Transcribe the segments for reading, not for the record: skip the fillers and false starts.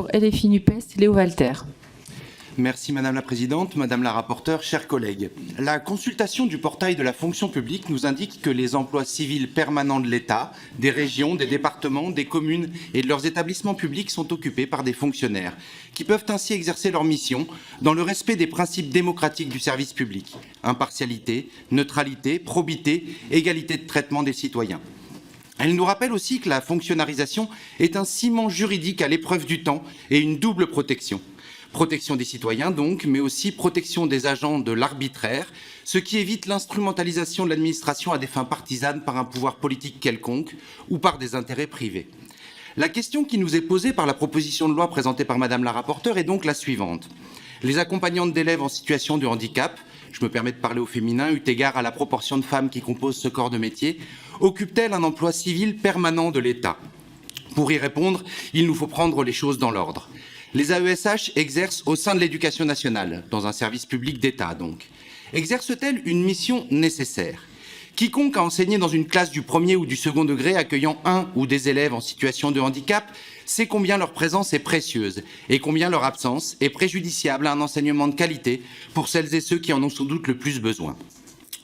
pour LFI NUPES, Léo Walter. Merci Madame la Présidente, Madame la Rapporteure, chers collègues. La consultation du portail de la fonction publique nous indique que les emplois civils permanents de l'État, des régions, des départements, des communes et de leurs établissements publics sont occupés par des fonctionnaires qui peuvent ainsi exercer leur mission dans le respect des principes démocratiques du service public. Impartialité, neutralité, probité, égalité de traitement des citoyens. Elle nous rappelle aussi que la fonctionnalisation est un ciment juridique à l'épreuve du temps et une double protection. Protection des citoyens donc, mais aussi protection des agents de l'arbitraire, ce qui évite l'instrumentalisation de l'administration à des fins partisanes par un pouvoir politique quelconque ou par des intérêts privés. La question qui nous est posée par la proposition de loi présentée par Madame la rapporteure est donc la suivante. Les accompagnantes d'élèves en situation de handicap, je me permets de parler au féminin, eu égard à la proportion de femmes qui composent ce corps de métier, occupent-elles un emploi civil permanent de l'État? Pour y répondre, il nous faut prendre les choses dans l'ordre. Les AESH exercent au sein de l'éducation nationale, dans un service public d'État donc. Exercent-elles une mission nécessaire? Quiconque a enseigné dans une classe du premier ou du second degré accueillant un ou des élèves en situation de handicap sait combien leur présence est précieuse et combien leur absence est préjudiciable à un enseignement de qualité pour celles et ceux qui en ont sans doute le plus besoin.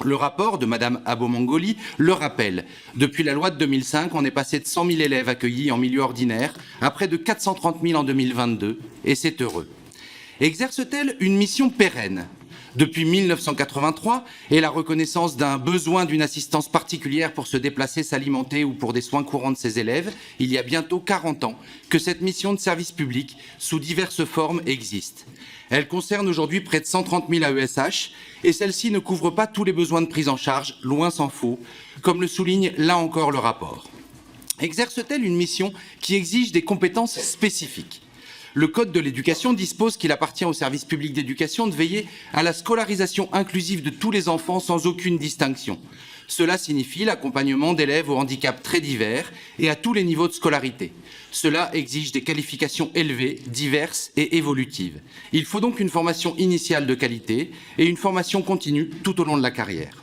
Le rapport de Madame Abomangoli le rappelle. Depuis la loi de 2005, on est passé de 100 000 élèves accueillis en milieu ordinaire à près de 430 000 en 2022, et c'est heureux. Exerce-t-elle une mission pérenne? Depuis 1983 et la reconnaissance d'un besoin d'une assistance particulière pour se déplacer, s'alimenter ou pour des soins courants de ses élèves, il y a bientôt 40 ans que cette mission de service public, sous diverses formes, existe. Elle concerne aujourd'hui près de 130 000 AESH et celle-ci ne couvre pas tous les besoins de prise en charge, loin s'en faut, comme le souligne là encore le rapport. Exerce-t-elle une mission qui exige des compétences spécifiques? Le Code de l'éducation dispose qu'il appartient au service public d'éducation de veiller à la scolarisation inclusive de tous les enfants sans aucune distinction. Cela signifie l'accompagnement d'élèves au handicap très divers et à tous les niveaux de scolarité. Cela exige des qualifications élevées, diverses et évolutives. Il faut donc une formation initiale de qualité et une formation continue tout au long de la carrière.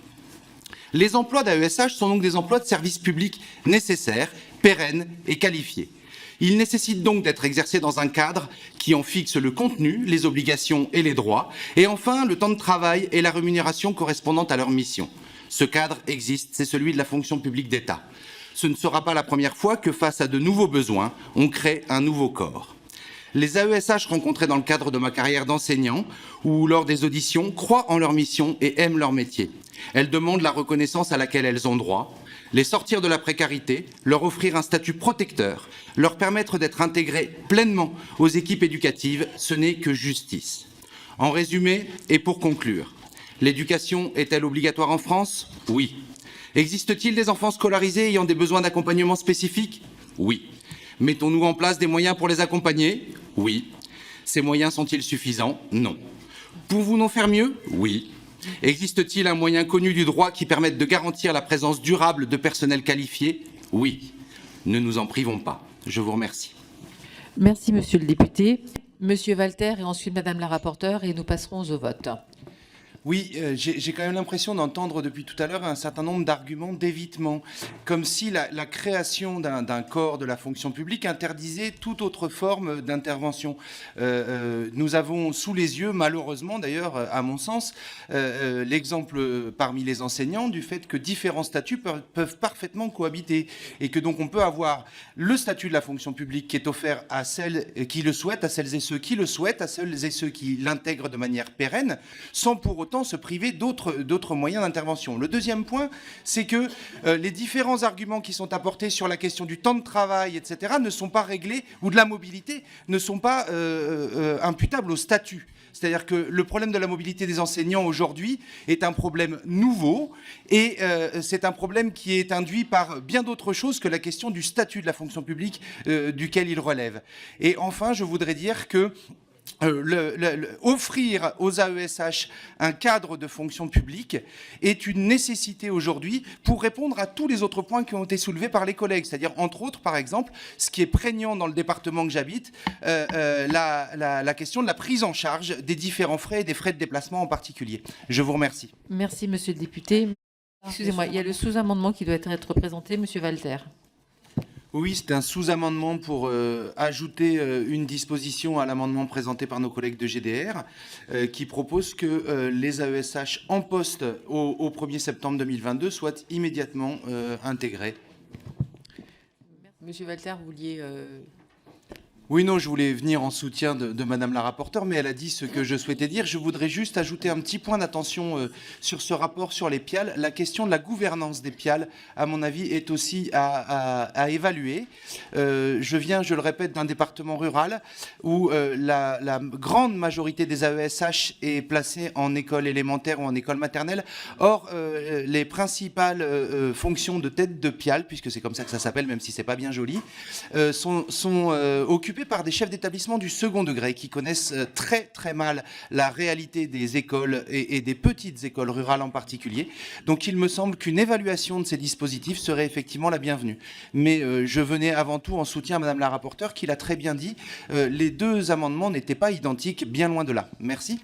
Les emplois d'AESH sont donc des emplois de service public nécessaires, pérennes et qualifiés. Ils nécessitent donc d'être exercés dans un cadre qui en fixe le contenu, les obligations et les droits, et enfin le temps de travail et la rémunération correspondante à leur mission. Ce cadre existe, c'est celui de la fonction publique d'État. Ce ne sera pas la première fois que, face à de nouveaux besoins, on crée un nouveau corps. Les AESH rencontrés dans le cadre de ma carrière d'enseignant ou lors des auditions croient en leur mission et aiment leur métier. Elles demandent la reconnaissance à laquelle elles ont droit, les sortir de la précarité, leur offrir un statut protecteur, leur permettre d'être intégrés pleinement aux équipes éducatives, ce n'est que justice. En résumé, et pour conclure, l'éducation est-elle obligatoire en France? Oui. Existe-t-il des enfants scolarisés ayant des besoins d'accompagnement spécifiques? Oui. Mettons-nous en place des moyens pour les accompagner? Oui. Ces moyens sont-ils suffisants? Non. Pouvons-nous faire mieux? Oui. Existe-t-il un moyen connu du droit qui permette de garantir la présence durable de personnel qualifié? Oui. Ne nous en privons pas. Je vous remercie. Merci, monsieur le député. Monsieur Walter et ensuite madame la rapporteure, et nous passerons au vote. Oui, j'ai quand même l'impression d'entendre depuis tout à l'heure un certain nombre d'arguments d'évitement, comme si la création d'un corps de la fonction publique interdisait toute autre forme d'intervention. Nous avons sous les yeux, malheureusement d'ailleurs, à mon sens, l'exemple parmi les enseignants du fait que différents statuts peuvent parfaitement cohabiter et que donc on peut avoir le statut de la fonction publique qui est offert à celles qui le souhaitent, à celles et ceux qui le souhaitent, à celles et ceux qui l'intègrent de manière pérenne, sans pour autant se priver d'autres moyens d'intervention. Le deuxième point, c'est que les différents arguments qui sont apportés sur la question du temps de travail, etc., ne sont pas réglés, ou de la mobilité, ne sont pas imputables au statut. C'est-à-dire que le problème de la mobilité des enseignants aujourd'hui est un problème nouveau et c'est un problème qui est induit par bien d'autres choses que la question du statut de la fonction publique duquel il relève. Et enfin, je voudrais dire que offrir aux AESH un cadre de fonction publique est une nécessité aujourd'hui pour répondre à tous les autres points qui ont été soulevés par les collègues. C'est-à-dire, entre autres, par exemple, ce qui est prégnant dans le département que j'habite, la question de la prise en charge des différents frais et des frais de déplacement en particulier. Je vous remercie. Merci, monsieur le député. Excusez-moi, il y a le sous-amendement qui doit être présenté, monsieur Walter. Oui, c'est un sous-amendement pour ajouter une disposition à l'amendement présenté par nos collègues de GDR qui propose que les AESH en poste au 1er septembre 2022 soient immédiatement intégrés. Monsieur Walter, vous vouliez... Oui, non, je voulais venir en soutien de Madame la rapporteure, mais elle a dit ce que je souhaitais dire. Je voudrais juste ajouter un petit point d'attention sur ce rapport sur les PIAL. La question de la gouvernance des PIAL, à mon avis, est aussi à évaluer. Je viens, je le répète, d'un département rural où la grande majorité des AESH est placée en école élémentaire ou en école maternelle. Or, les principales fonctions de tête de PIAL, puisque c'est comme ça que ça s'appelle, même si c'est pas bien joli, sont occupées par des chefs d'établissement du second degré qui connaissent très très mal la réalité des écoles et des petites écoles rurales en particulier. Donc il me semble qu'une évaluation de ces dispositifs serait effectivement la bienvenue. Mais je venais avant tout en soutien à Madame la rapporteure qui l'a très bien dit. Les deux amendements n'étaient pas identiques, bien loin de là. Merci.